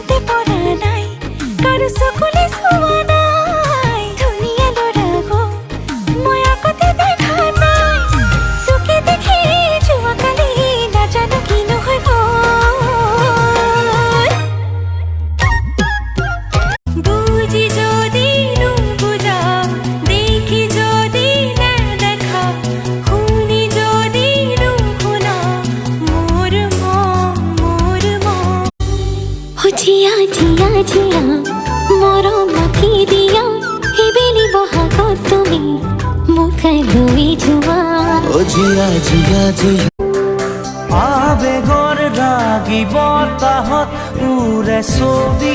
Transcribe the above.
আগতে পৰা নাই কাৰো চকুলে চোৱা নাই ধুনীয়া ল'ৰা মই আগতে দেখা নাই তোকে দেখি যোৱাকালি নাজানো কিনো হৈ গ'ল বুজি যদি নুবুজা দেখি যদি নেদেখা শুনি যদি নুশুনা মোৰ জিয়া জিয়া জিয়া মৰম মাখি দিয়া সেইবেলি বহাগত তুমি মোক লৈ যোৱা ও জিয়া জিয়া জিয়া আবেগৰ ৰাগি বতাহত উৰে ছবি